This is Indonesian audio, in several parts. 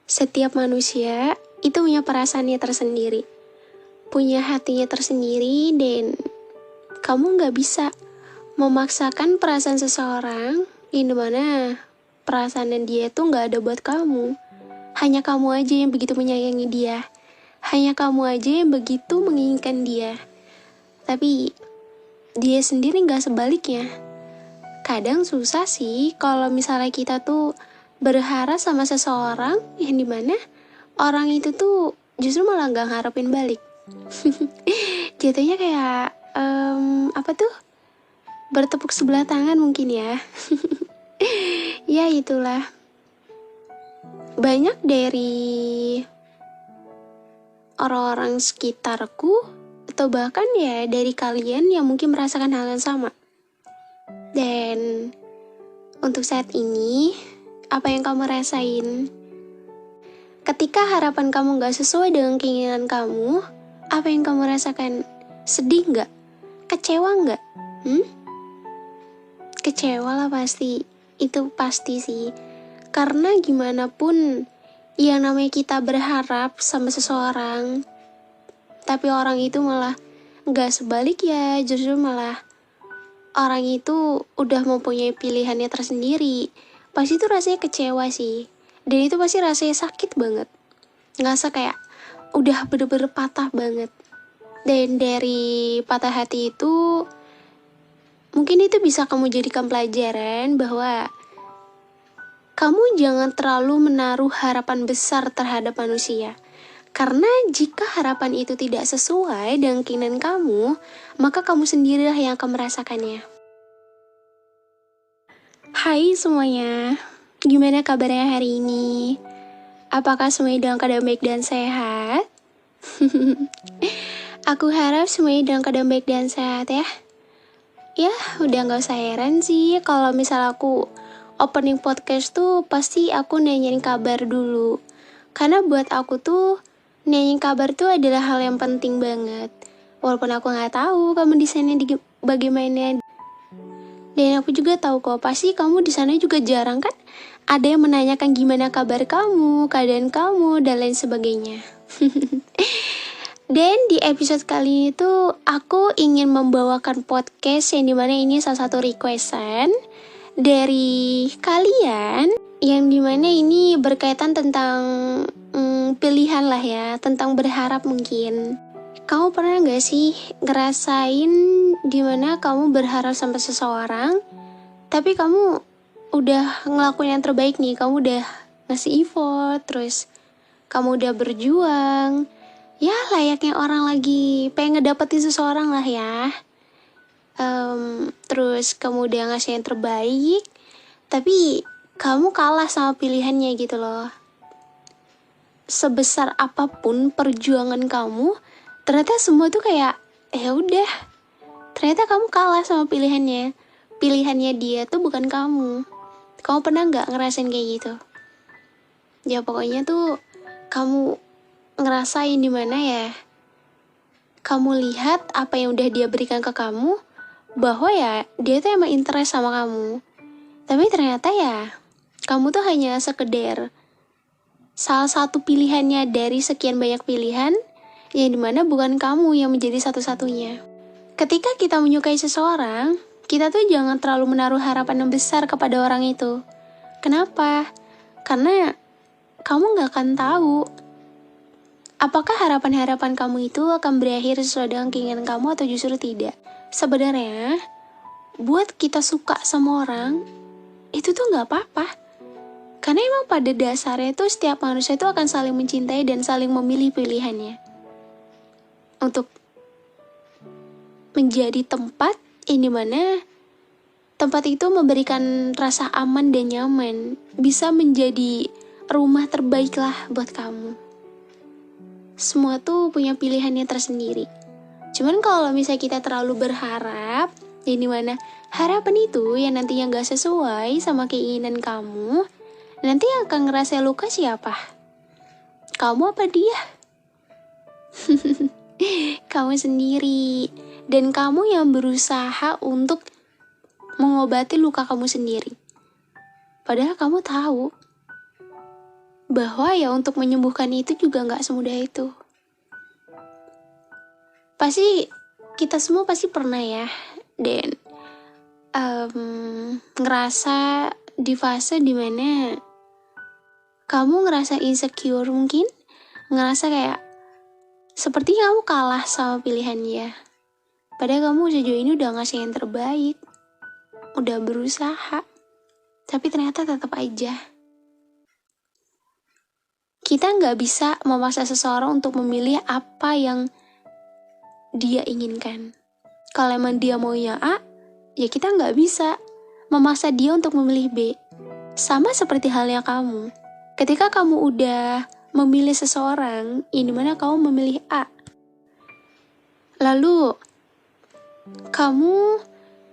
Setiap manusia itu punya perasaannya tersendiri, punya hatinya tersendiri, dan kamu nggak bisa memaksakan perasaan seseorang yang dimana perasaan dia itu nggak ada buat kamu. Hanya kamu aja yang begitu menyayangi dia, hanya kamu aja yang begitu menginginkan dia. Tapi dia sendiri nggak sebaliknya. Kadang susah sih kalau misalnya kita tuh berharap sama seseorang yang dimana orang itu tuh justru malah nggak ngarepin balik. Jatuhnya kayak apa tuh, bertepuk sebelah tangan mungkin ya. Ya itulah, banyak dari orang-orang sekitarku atau bahkan ya dari kalian yang mungkin merasakan hal yang sama. Dan untuk saat ini, apa yang kamu rasain? Ketika harapan kamu gak sesuai dengan keinginan kamu, apa yang kamu rasakan? Sedih gak? Kecewa gak? Kecewa lah pasti. Itu pasti sih. Karena gimana pun, yang namanya kita berharap sama seseorang, tapi orang itu malah gak sebalik ya, justru malah orang itu udah mempunyai pilihannya tersendiri. Pasti itu rasanya kecewa sih. Dan itu pasti rasanya sakit banget. Ngerasa kayak udah bener-bener patah banget. Dan dari patah hati itu, mungkin itu bisa kamu jadikan pelajaran bahwa kamu jangan terlalu menaruh harapan besar terhadap manusia. Karena jika harapan itu tidak sesuai dengan keinginan kamu, maka kamu sendirilah yang akan merasakannya. Hai semuanya, gimana kabarnya hari ini? Apakah semuanya dalam keadaan baik dan sehat? Aku harap semuanya dalam keadaan baik dan sehat ya. Ya, udah gak usah heran sih kalau misal aku opening podcast tuh pasti aku nanyain kabar dulu. Karena buat aku tuh nanyain kabar tuh adalah hal yang penting banget. Walaupun aku gak tahu kamu di sana bagaimana. Dan aku juga tahu kok pasti kamu di sana juga jarang kan ada yang menanyakan gimana kabar kamu, keadaan kamu, dan lain sebagainya. Dan di episode kali ini tuh aku ingin membawakan podcast yang dimana ini salah satu requestan dari kalian, yang dimana ini berkaitan tentang pilihan lah ya, tentang berharap mungkin. Kamu pernah gak sih ngerasain dimana kamu berharap sama seseorang, tapi kamu udah ngelakuin yang terbaik nih, kamu udah ngasih effort, terus kamu udah berjuang, ya layaknya orang lagi pengen ngedapetin seseorang lah ya. Terus kamu udah ngasih yang terbaik, tapi kamu kalah sama pilihannya gitu loh. Sebesar apapun perjuangan kamu, ternyata semua tuh kayak ya udah, ternyata kamu kalah sama pilihannya. Pilihannya dia tuh bukan kamu. Kamu pernah nggak ngerasain kayak gitu? Ya pokoknya tuh kamu ngerasain dimana ya, kamu lihat apa yang udah dia berikan ke kamu, bahwa ya dia tuh emang interest sama kamu. Tapi ternyata ya kamu tuh hanya sekedar salah satu pilihannya dari sekian banyak pilihan, yang dimana bukan kamu yang menjadi satu-satunya. Ketika kita menyukai seseorang, kita tuh jangan terlalu menaruh harapan yang besar kepada orang itu. Kenapa? Karena kamu gak akan tahu apakah harapan-harapan kamu itu akan berakhir sesuai dengan keinginan kamu atau justru tidak. Sebenarnya, buat kita suka sama orang, itu tuh gak apa-apa. Karena emang pada dasarnya itu setiap manusia itu akan saling mencintai dan saling memilih pilihannya untuk menjadi tempat yang dimana tempat itu memberikan rasa aman dan nyaman, bisa menjadi rumah terbaik lah buat kamu. Semua tuh punya pilihannya tersendiri. Cuman kalau misalnya kita terlalu berharap, yang dimana harapan itu yang nantinya gak sesuai sama keinginan kamu, nanti yang akan ngerasa luka siapa? Kamu apa dia? Kamu sendiri. Dan kamu yang berusaha untuk mengobati luka kamu sendiri. Padahal kamu tahu bahwa ya untuk menyembuhkan itu juga gak semudah itu. Pasti kita semua pasti pernah ya, dan ngerasa di fase dimana kamu ngerasa insecure mungkin, ngerasa kayak seperti kamu kalah sama pilihan dia. Padahal kamu sejauh ini udah ngasih yang terbaik, udah berusaha, tapi ternyata tetap aja. Kita nggak bisa memaksa seseorang untuk memilih apa yang dia inginkan. Kalau emang dia maunya A, ya kita nggak bisa memaksa dia untuk memilih B. Sama seperti halnya kamu. Ketika kamu udah memilih seseorang, ini mana kamu memilih A. Lalu, kamu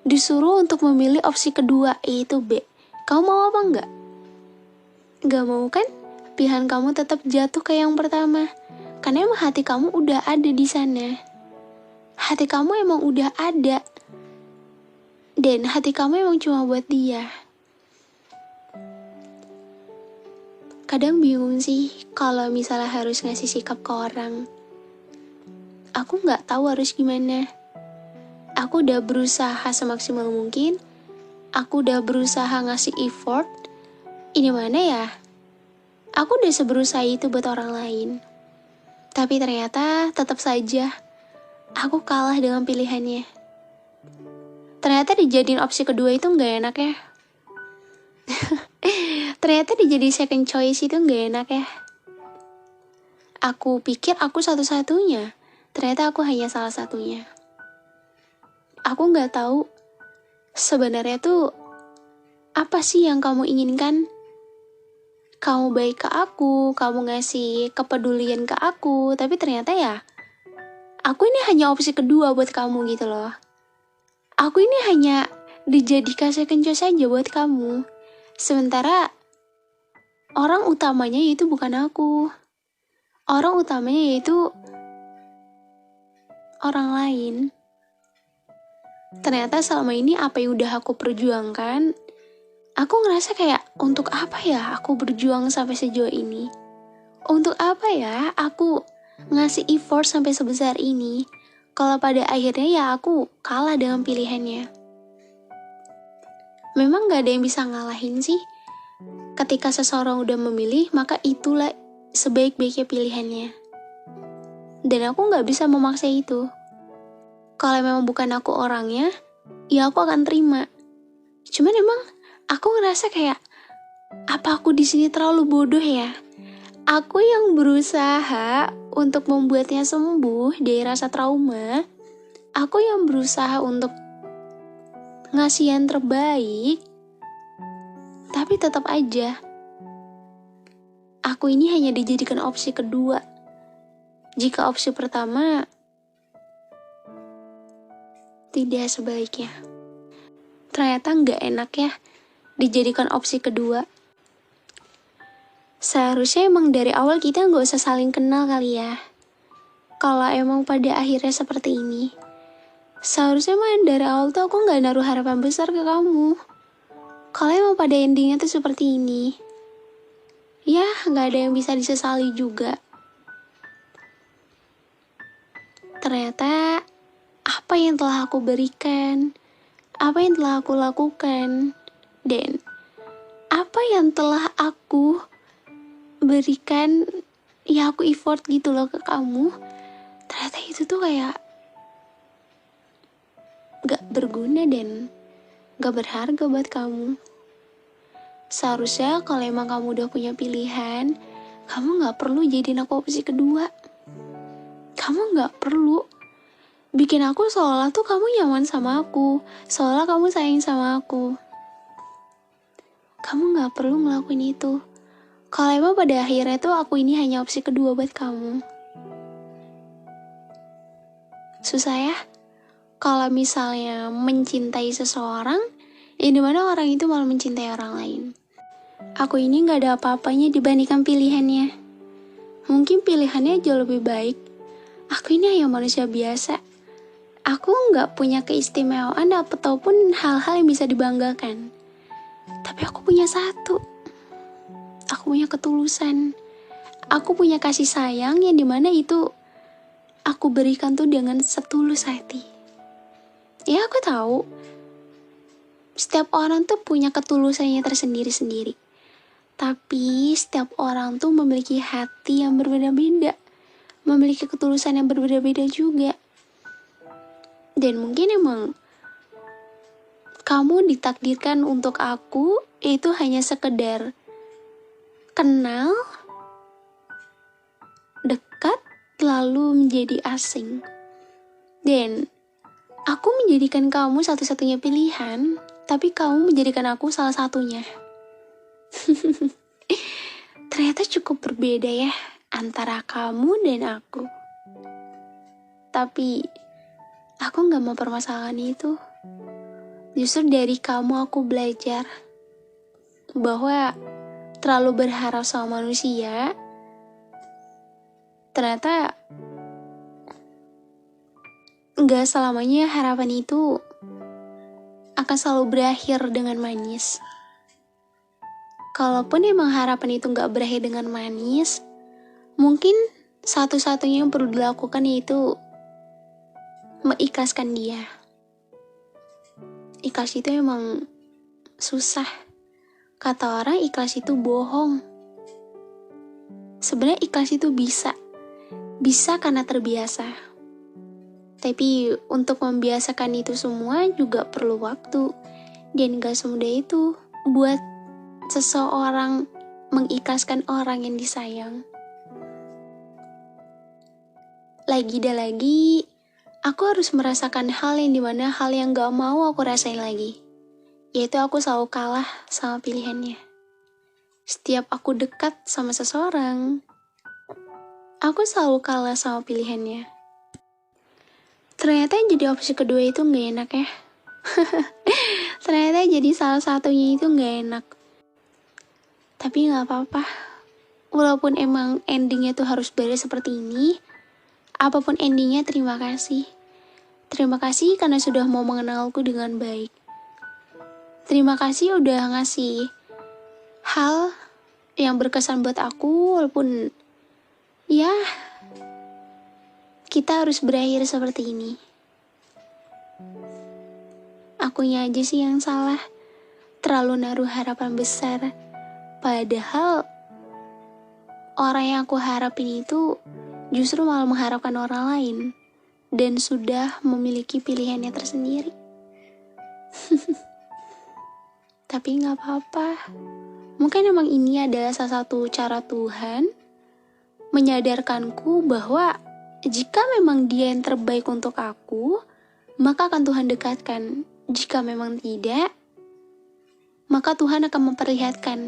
disuruh untuk memilih opsi kedua, yaitu B. Kamu mau apa enggak? Nggak mau kan? Pilihan kamu tetap jatuh ke yang pertama. Karena emang hati kamu udah ada di sana. Hati kamu emang udah ada. Dan hati kamu emang cuma buat dia. Kadang bingung sih kalau misalnya harus ngasih sikap ke orang. Aku nggak tahu harus gimana. Aku udah berusaha semaksimal mungkin. Aku udah berusaha ngasih effort. Ini mana ya? Aku udah seberusaha itu buat orang lain. Tapi ternyata tetap saja aku kalah dengan pilihannya. Ternyata dijadiin opsi kedua itu nggak enak ya. Ternyata dijadiin second choice itu nggak enak ya. Aku pikir aku satu-satunya. Ternyata aku hanya salah satunya. Aku nggak tahu sebenarnya tuh apa sih yang kamu inginkan. Kamu baik ke aku, kamu ngasih kepedulian ke aku, tapi ternyata ya, aku ini hanya opsi kedua buat kamu gitu loh. Aku ini hanya dijadikan second choice aja buat kamu. Sementara, orang utamanya yaitu bukan aku. Orang utamanya yaitu orang lain. Ternyata selama ini apa yang udah aku perjuangkan, aku ngerasa kayak, untuk apa ya aku berjuang sampai sejauh ini? Untuk apa ya aku ngasih effort sampai sebesar ini? Kalau pada akhirnya ya aku kalah dengan pilihannya. Memang gak ada yang bisa ngalahin sih. Ketika seseorang udah memilih, maka itulah sebaik-baiknya pilihannya. Dan aku gak bisa memaksa itu. Kalau memang bukan aku orangnya, ya aku akan terima. Cuman emang aku ngerasa kayak, apa aku di sini terlalu bodoh ya? Aku yang berusaha untuk membuatnya sembuh dari rasa trauma. Aku yang berusaha untuk ngasih yang terbaik. Tapi tetap aja, aku ini hanya dijadikan opsi kedua. Jika opsi pertama tidak sebaiknya. Ternyata nggak enak ya dijadikan opsi kedua. Seharusnya emang dari awal kita nggak usah saling kenal kali ya. Kalau emang pada akhirnya seperti ini, seharusnya emang dari awal tuh aku nggak naruh harapan besar ke kamu. Kalau emang pada endingnya tuh seperti ini, ya nggak ada yang bisa disesali juga. Ternyata apa yang telah aku berikan, apa yang telah aku lakukan, dan apa yang telah aku berikan, ya aku effort gitu loh ke kamu, ternyata itu tuh kayak gak berguna dan gak berharga buat kamu. Seharusnya kalau emang kamu udah punya pilihan, kamu gak perlu jadiin aku opsi kedua. Kamu gak perlu bikin aku seolah tuh kamu nyaman sama aku, seolah kamu sayang sama aku. Kamu gak perlu ngelakuin itu. Kalau emang pada akhirnya tuh aku ini hanya opsi kedua buat kamu. Susah ya kalau misalnya mencintai seseorang, ya dimana orang itu malah mencintai orang lain. Aku ini gak ada apa-apanya dibandingkan pilihannya. Mungkin pilihannya jauh lebih baik. Aku ini hanya manusia biasa. Aku gak punya keistimewaan ataupun hal-hal yang bisa dibanggakan. Tapi aku punya satu, aku punya ketulusan, aku punya kasih sayang yang dimana itu aku berikan tuh dengan setulus hati. Ya aku tahu, setiap orang tuh punya ketulusannya tersendiri-sendiri. Tapi setiap orang tuh memiliki hati yang berbeda-beda, memiliki ketulusan yang berbeda-beda juga. Dan mungkin emang kamu ditakdirkan untuk aku itu hanya sekedar kenal, dekat, lalu menjadi asing. Dan aku menjadikan kamu satu-satunya pilihan, tapi kamu menjadikan aku salah satunya. Ternyata cukup berbeda ya antara kamu dan aku. Tapi aku gak mau permasalahan itu. Justru dari kamu aku belajar bahwa terlalu berharap sama manusia ternyata gak selamanya harapan itu akan selalu berakhir dengan manis. Kalaupun emang harapan itu gak berakhir dengan manis, mungkin satu-satunya yang perlu dilakukan yaitu mengikhlaskan dia. Ikhlas itu emang susah. Kata orang ikhlas itu bohong. Sebenarnya ikhlas itu bisa karena terbiasa. Tapi untuk membiasakan itu semua juga perlu waktu. Dan gak semudah itu buat seseorang mengikhlaskan orang yang disayang. Lagi dan lagi, aku harus merasakan hal yang dimana hal yang gak mau aku rasain lagi. Yaitu aku selalu kalah sama pilihannya. Setiap aku dekat sama seseorang, aku selalu kalah sama pilihannya. Ternyata yang jadi opsi kedua itu gak enak ya. Ternyata jadi salah satunya itu gak enak. Tapi gak apa-apa. Walaupun emang endingnya tuh harus beres seperti ini, apapun endingnya terima kasih. Terima kasih karena sudah mau mengenalku dengan baik. Terima kasih udah ngasih hal yang berkesan buat aku, walaupun ya kita harus berakhir seperti ini. Akunya aja sih yang salah, terlalu naruh harapan besar. Padahal orang yang aku harapin itu justru malah mengharapkan orang lain dan sudah memiliki pilihannya tersendiri. Tapi gak apa-apa. Mungkin emang ini adalah salah satu cara Tuhan menyadarkanku bahwa jika memang dia yang terbaik untuk aku, maka akan Tuhan dekatkan. Jika memang tidak, maka Tuhan akan memperlihatkan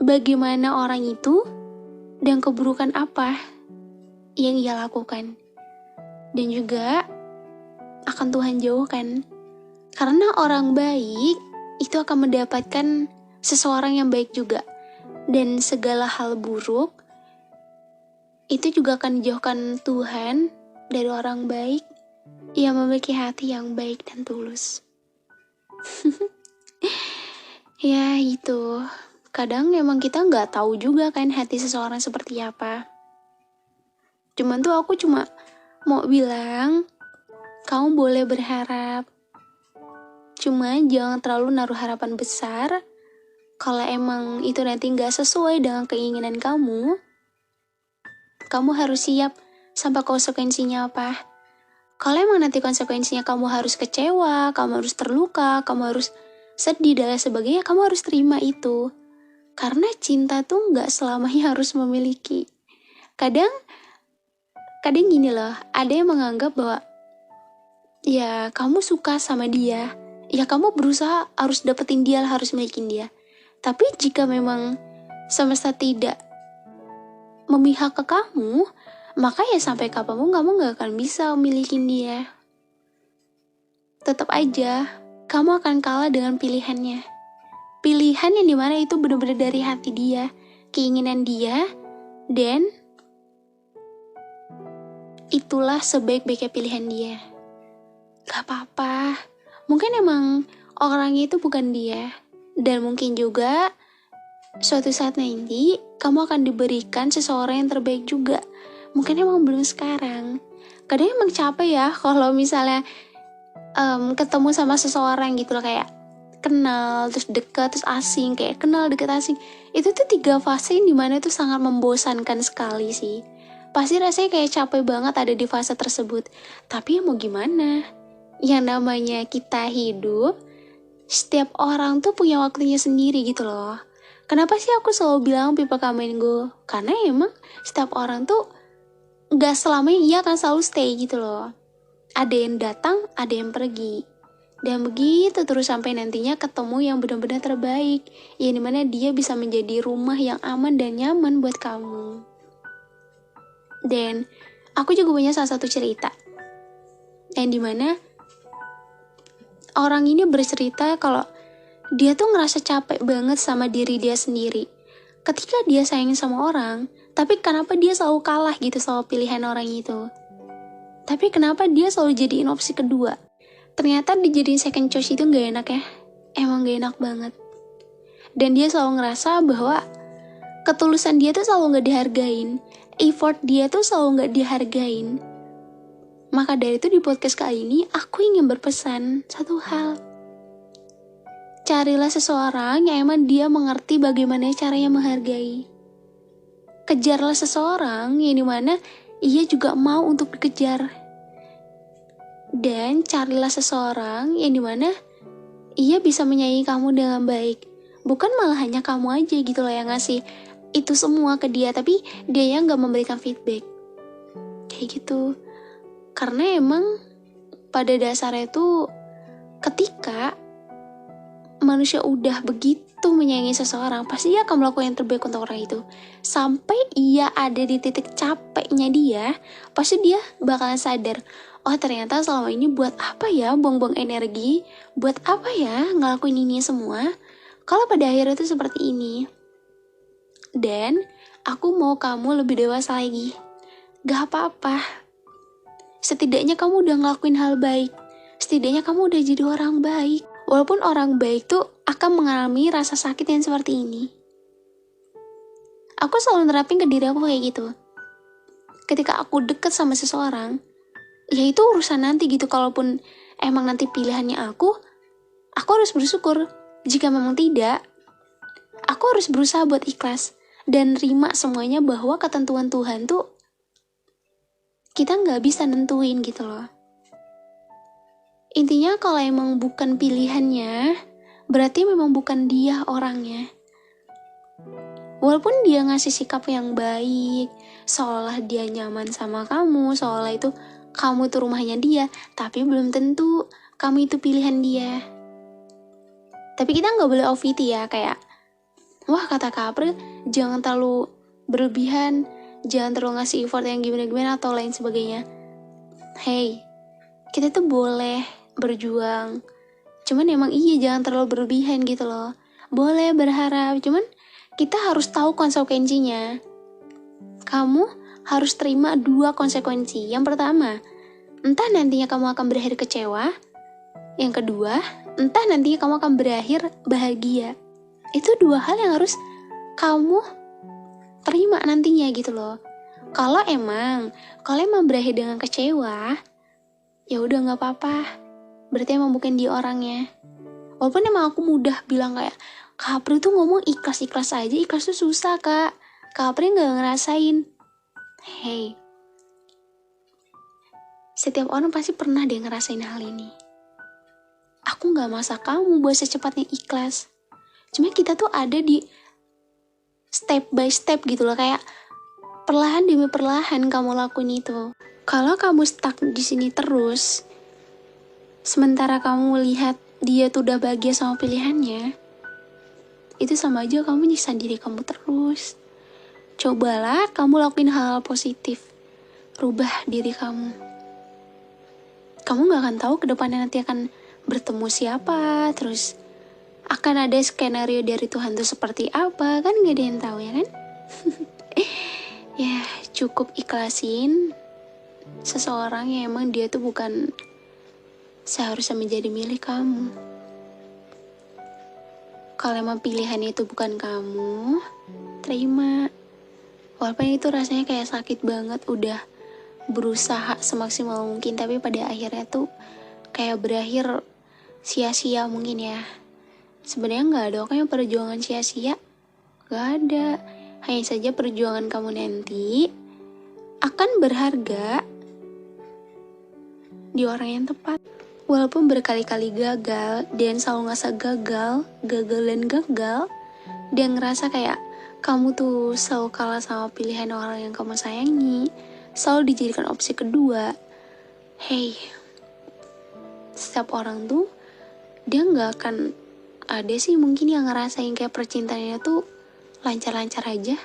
bagaimana orang itu dan keburukan apa yang ia lakukan. Dan juga akan Tuhan jauhkan. Karena orang baik itu akan mendapatkan seseorang yang baik juga. Dan segala hal buruk itu juga akan dijauhkan Tuhan dari orang baik yang memiliki hati yang baik dan tulus. Ya itu, kadang emang kita gak tahu juga kan hati seseorang seperti apa. Cuman tuh aku cuma mau bilang, kamu boleh berharap. Cuma jangan terlalu naruh harapan besar. Kalau emang itu nanti gak sesuai dengan keinginan kamu harus siap sampai konsekuensinya apa. Kalau emang nanti konsekuensinya kamu harus kecewa, kamu harus terluka, kamu harus sedih dan sebagainya, kamu harus terima itu. Karena cinta tuh gak selamanya harus memiliki. Kadang gini loh, ada yang menganggap bahwa ya kamu suka sama dia, ya kamu berusaha harus dapetin dia, harus milikin dia. Tapi jika memang semesta tidak memihak ke kamu, maka ya sampai kapanpun kamu gak akan bisa milikin dia. Tetap aja, kamu akan kalah dengan pilihannya. Pilihan yang dimana itu benar-benar dari hati dia, keinginan dia, dan itulah sebaik-baiknya pilihan dia. Gak apa-apa, mungkin emang orangnya itu bukan dia, Dan mungkin juga suatu saat nanti kamu akan diberikan seseorang yang terbaik juga. Mungkin emang belum sekarang. Kadang emang capek ya kalau misalnya ketemu sama seseorang gitu loh, kayak kenal terus dekat terus asing, kayak kenal deket asing. Itu tuh 3 fase yang dimana itu sangat membosankan sekali sih. Pasti rasanya kayak capek banget ada di fase tersebut. Tapi ya mau gimana? Yang namanya kita hidup, setiap orang tuh punya waktunya sendiri gitu loh. Kenapa sih aku selalu bilang people come and go? Karena emang setiap orang tuh gak selamanya ia akan selalu stay gitu loh. Ada yang datang, ada yang pergi. Dan begitu terus sampai nantinya ketemu yang benar-benar terbaik. Yang dimana dia bisa menjadi rumah yang aman dan nyaman buat kamu. Dan aku juga punya salah satu cerita. Yang dimana orang ini bercerita kalau dia tuh ngerasa capek banget sama diri dia sendiri. Ketika dia sayang sama orang, tapi kenapa dia selalu kalah gitu sama pilihan orang itu? Tapi kenapa dia selalu jadiin opsi kedua? Ternyata dijadiin second choice itu gak enak ya. Emang gak enak banget. Dan dia selalu ngerasa bahwa ketulusan dia tuh selalu gak dihargain. Effort dia tuh selalu gak dihargain. Maka dari itu di podcast kali ini aku ingin berpesan satu hal. Carilah seseorang yang emang dia mengerti bagaimana caranya menghargai. Kejarlah seseorang yang dimana ia juga mau untuk dikejar. Dan carilah seseorang yang dimana ia bisa menyayangi kamu dengan baik. Bukan malah hanya kamu aja gitu loh yang ngasih itu semua ke dia, tapi dia yang gak memberikan feedback. Kayak gitu. Karena emang pada dasarnya itu ketika manusia udah begitu menyayangi seseorang, pasti dia akan melakukan yang terbaik untuk orang itu. Sampai ia ada di titik capeknya dia, pasti dia bakalan sadar, oh ternyata selama ini buat apa ya buang-buang energi, buat apa ya ngelakuin ini semua, kalau pada akhirnya itu seperti ini. Dan aku mau kamu lebih dewasa lagi. Gak apa-apa. Setidaknya kamu udah ngelakuin hal baik. Setidaknya kamu udah jadi orang baik. Walaupun orang baik tuh akan mengalami rasa sakit yang seperti ini. Aku selalu nerapin ke diri aku kayak gitu. Ketika aku deket sama seseorang, ya itu urusan nanti gitu. Kalaupun emang nanti pilihannya aku harus bersyukur. Jika memang tidak, aku harus berusaha buat ikhlas dan terima semuanya bahwa ketentuan Tuhan tuh kita nggak bisa nentuin gitu loh. Intinya kalau emang bukan pilihannya, berarti memang bukan dia orangnya. Walaupun dia ngasih sikap yang baik, seolah dia nyaman sama kamu, seolah itu kamu tuh rumahnya dia, tapi belum tentu kamu itu pilihan dia. Tapi kita nggak boleh OVT ya, kayak wah kata Kak April, jangan terlalu berlebihan, jangan terlalu ngasih effort yang gimana-gimana atau lain sebagainya. Hey, kita tuh boleh berjuang. Cuman emang iya jangan terlalu berlebihan gitu loh. Boleh berharap, cuman kita harus tahu konsekuensinya. Kamu harus terima 2 konsekuensi. Yang pertama, entah nantinya kamu akan berakhir kecewa. Yang kedua, entah nantinya kamu akan berakhir bahagia. Itu 2 hal yang harus kamu terima nantinya gitu loh. Kalau emang berakhir dengan kecewa, ya udah nggak apa-apa. Berarti emang bukan dia orangnya. Walaupun emang aku mudah bilang kayak Kak April tuh ngomong ikhlas-ikhlas aja, ikhlas tuh susah Kak. Kak April nggak ngerasain. Hey, setiap orang pasti pernah dia ngerasain hal ini. Aku nggak maksa kamu buat secepatnya ikhlas. Cuma kita tuh ada di step by step gitu loh, kayak perlahan demi perlahan kamu lakuin itu. Kalau kamu stuck di sini terus, sementara kamu lihat dia tuh udah bahagia sama pilihannya, itu sama aja kamu nyiksa diri kamu terus. Cobalah kamu lakuin hal-hal positif, rubah diri kamu. Kamu gak akan tahu ke depannya nanti akan bertemu siapa, terus akan ada skenario dari Tuhan tuh seperti apa, kan gak ada yang tahu ya kan? Ya cukup ikhlasin seseorang yang emang dia tuh bukan seharusnya menjadi milik kamu. Kalau emang pilihan itu bukan kamu, terima. Walaupun itu rasanya kayak sakit banget, udah berusaha semaksimal mungkin, tapi pada akhirnya tuh kayak berakhir sia-sia mungkin ya. Sebenarnya nggak ada kok yang perjuangan sia-sia, nggak ada. Hanya saja perjuangan kamu nanti akan berharga di orang yang tepat. Walaupun berkali-kali gagal dan selalu ngerasa gagal dan gagal, dan ngerasa kayak kamu tuh selalu kalah sama pilihan orang yang kamu sayangi, selalu dijadikan opsi kedua. Hey, setiap orang tuh dia nggak akan ada sih mungkin yang ngerasain kayak percintaannya tuh lancar-lancar aja.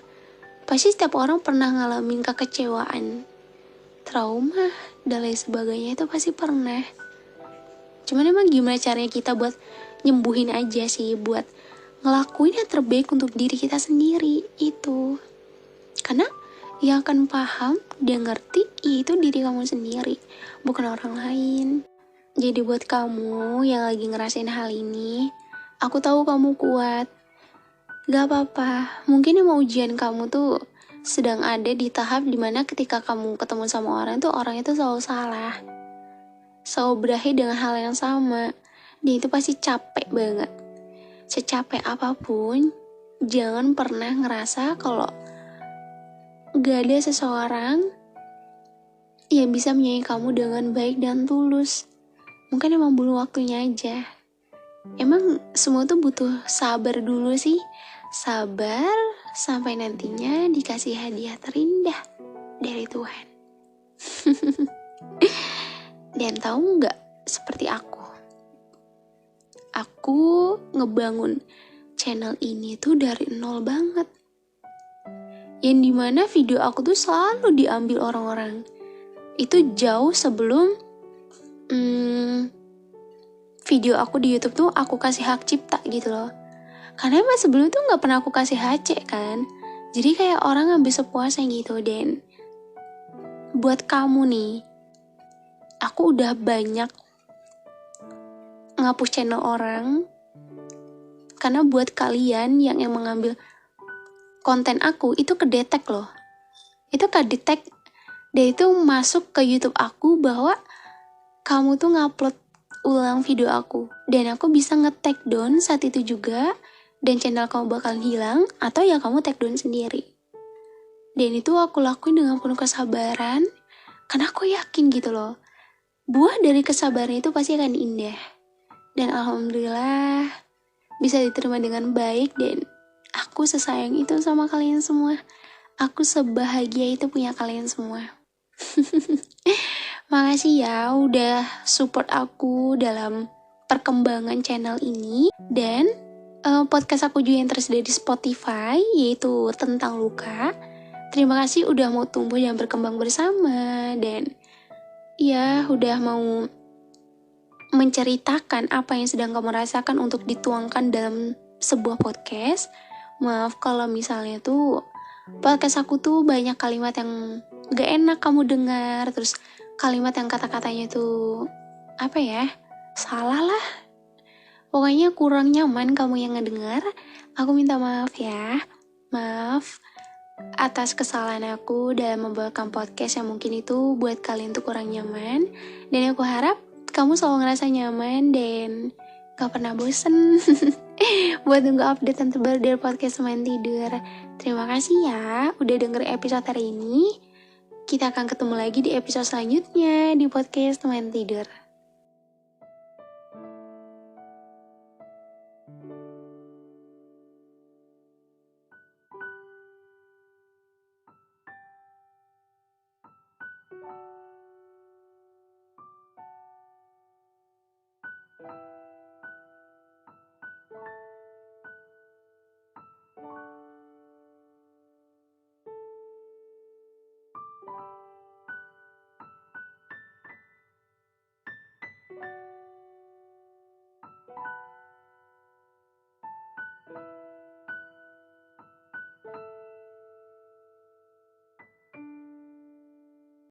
Pasti setiap orang pernah ngalamin kekecewaan, trauma, dan lain sebagainya, itu pasti pernah. Cuman emang gimana caranya kita buat nyembuhin aja sih, buat ngelakuin yang terbaik untuk diri kita sendiri itu. Karena yang akan paham dan ngerti itu diri kamu sendiri, bukan orang lain. Jadi buat kamu yang lagi ngerasain hal ini, aku tahu kamu kuat. Gak apa-apa, mungkin emang ujian kamu tuh sedang ada di tahap dimana ketika kamu ketemu sama orang itu selalu salah, selalu berakhir dengan hal yang sama, dan itu pasti capek banget. Secapek apapun, jangan pernah ngerasa kalau gak ada seseorang yang bisa menyayangi kamu dengan baik dan tulus. Mungkin emang belum waktunya aja. Emang semua tuh butuh sabar dulu sih. Sabar sampai nantinya dikasih hadiah terindah dari Tuhan. Dan tahu nggak, seperti aku ngebangun channel ini tuh dari nol banget. Yang dimana video aku tuh selalu diambil orang-orang. Itu jauh sebelum video aku di YouTube tuh aku kasih hak cipta gitu loh. Karena emang sebelum tuh gak pernah aku kasih HC kan. Jadi kayak orang ngambil sepuasnya gitu. Dan buat kamu nih, aku udah banyak ngapus channel orang. Karena buat kalian yang emang ngambil konten aku, itu kedetek loh. Itu kedetek. Dan itu masuk ke YouTube aku bahwa kamu tuh ngupload ulang video aku. Dan aku bisa nge-take down saat itu juga. Dan channel kamu bakalan hilang, atau ya kamu take down sendiri. Dan itu aku lakuin dengan penuh kesabaran, karena aku yakin gitu loh, buah dari kesabaran itu pasti akan indah. Dan alhamdulillah bisa diterima dengan baik, dan aku sesayang itu sama kalian semua. Aku sebahagia itu punya kalian semua. Makasih ya udah support aku dalam perkembangan channel ini. Dan podcast aku juga yang tersedia di Spotify, yaitu Tentang Luka. Terima kasih udah mau tumbuh dan berkembang bersama. Dan ya udah mau menceritakan apa yang sedang kamu rasakan untuk dituangkan dalam sebuah podcast. Maaf kalau misalnya tuh podcast aku tuh banyak kalimat yang gak enak kamu dengar. Terus kalimat yang kata-katanya tuh salah lah. Pokoknya kurang nyaman kamu yang ngedengar. Aku minta maaf ya. Maaf atas kesalahan aku dalam membawakan podcast yang mungkin itu buat kalian tuh kurang nyaman. Dan aku harap kamu selalu ngerasa nyaman dan gak pernah bosen buat nunggu update yang terbaru dari podcast Teman Tidur. Terima kasih ya udah denger episode hari ini. Kita akan ketemu lagi di episode selanjutnya di podcast Teman Tidur.